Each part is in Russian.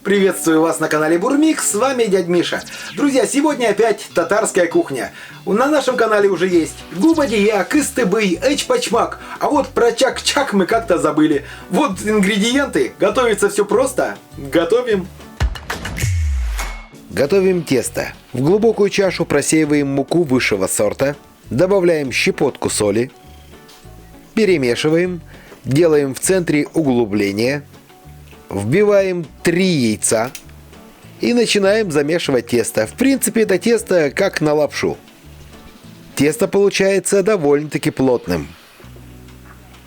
Приветствую вас на канале Бурмикс, с вами дядь Миша. Друзья, сегодня опять татарская кухня. На нашем канале уже есть губадия, кыстыбый, эчпачмак. А вот про чак-чак мы как-то забыли. Вот ингредиенты, готовится все просто. Готовим. Готовим тесто. В глубокую чашу просеиваем муку высшего сорта, добавляем щепотку соли, перемешиваем, делаем в центре углубление, вбиваем 3 яйца и начинаем замешивать тесто. В принципе, это тесто как на лапшу. Тесто получается довольно-таки плотным.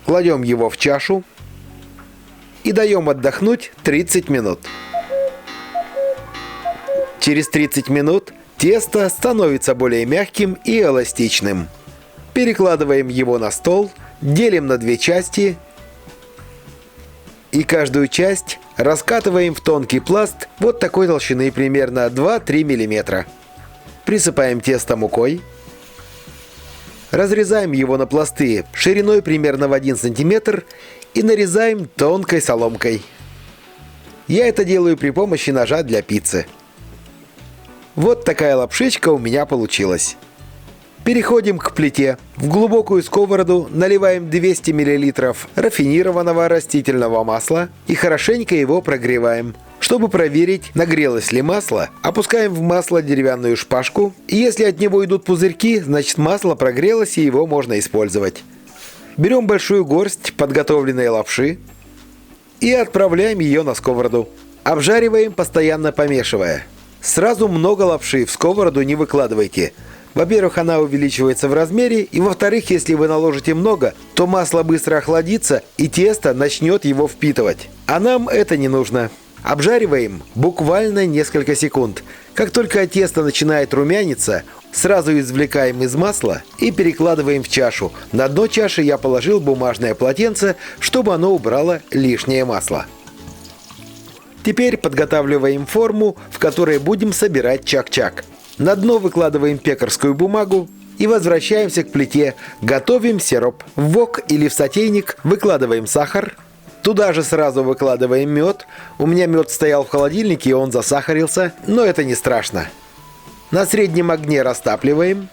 Кладем его в чашу и даем отдохнуть 30 минут. Через 30 минут тесто становится более мягким и эластичным. Перекладываем его на стол, делим на 2 части и каждую часть раскатываем в тонкий пласт вот такой толщины, примерно 2-3 мм. Присыпаем тесто мукой. Разрезаем его на пласты шириной примерно в 1 см и нарезаем тонкой соломкой. Я это делаю при помощи ножа для пиццы. Вот такая лапшичка у меня получилась. Переходим к плите. В глубокую сковороду наливаем 200 мл рафинированного растительного масла и хорошенько его прогреваем. Чтобы проверить, нагрелось ли масло, опускаем в масло деревянную шпажку, и если от него идут пузырьки, значит масло прогрелось и его можно использовать. Берем большую горсть подготовленной лапши и отправляем ее на сковороду. Обжариваем, постоянно помешивая. Сразу много лапши в сковороду не выкладывайте. Во-первых, она увеличивается в размере, и во-вторых, если вы наложите много, то масло быстро охладится и тесто начнет его впитывать. А нам это не нужно. Обжариваем буквально несколько секунд. Как только тесто начинает румяниться, сразу извлекаем из масла и перекладываем в чашу. На дно чаши я положил бумажное полотенце, чтобы оно убрало лишнее масло. Теперь подготавливаем форму, в которой будем собирать чак-чак. На дно выкладываем пекарскую бумагу и возвращаемся к плите. Готовим сироп. В вок или в сотейник выкладываем сахар. Туда же сразу выкладываем мед. У меня мед стоял в холодильнике, и он засахарился, но это не страшно. На среднем огне растапливаем.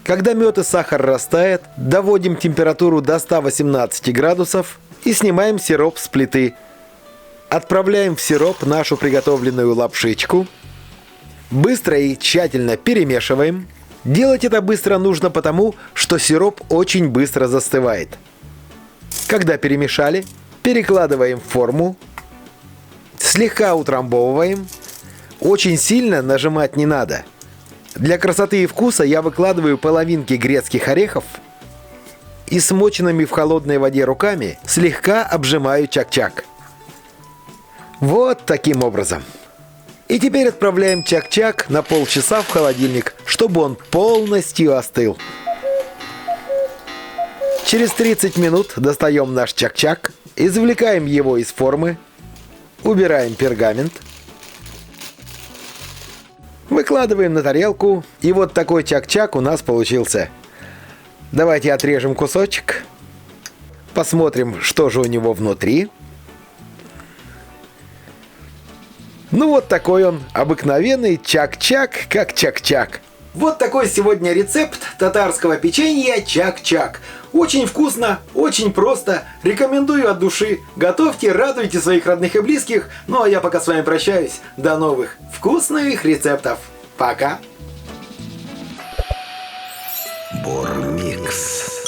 Когда мед и сахар растает, доводим температуру до 118 градусов и снимаем сироп с плиты. Отправляем в сироп нашу приготовленную лапшичку. Быстро и тщательно перемешиваем. Делать это быстро нужно потому, что сироп очень быстро застывает. Когда перемешали, перекладываем в форму. Слегка утрамбовываем. Очень сильно нажимать не надо. Для красоты и вкуса я выкладываю половинки грецких орехов и смоченными в холодной воде руками слегка обжимаю чак-чак. Вот таким образом. И теперь отправляем чак-чак на полчаса в холодильник, чтобы он полностью остыл. Через 30 минут достаем наш чак-чак, извлекаем его из формы, убираем пергамент, выкладываем на тарелку, и вот такой чак-чак у нас получился. Давайте отрежем кусочек, посмотрим, что же у него внутри. Ну вот такой он, обыкновенный чак-чак, как чак-чак. Вот такой сегодня рецепт татарского печенья чак-чак. Очень вкусно, очень просто. Рекомендую от души. Готовьте, радуйте своих родных и близких. Ну а я пока с вами прощаюсь. До новых вкусных рецептов. Пока. Бурмикс.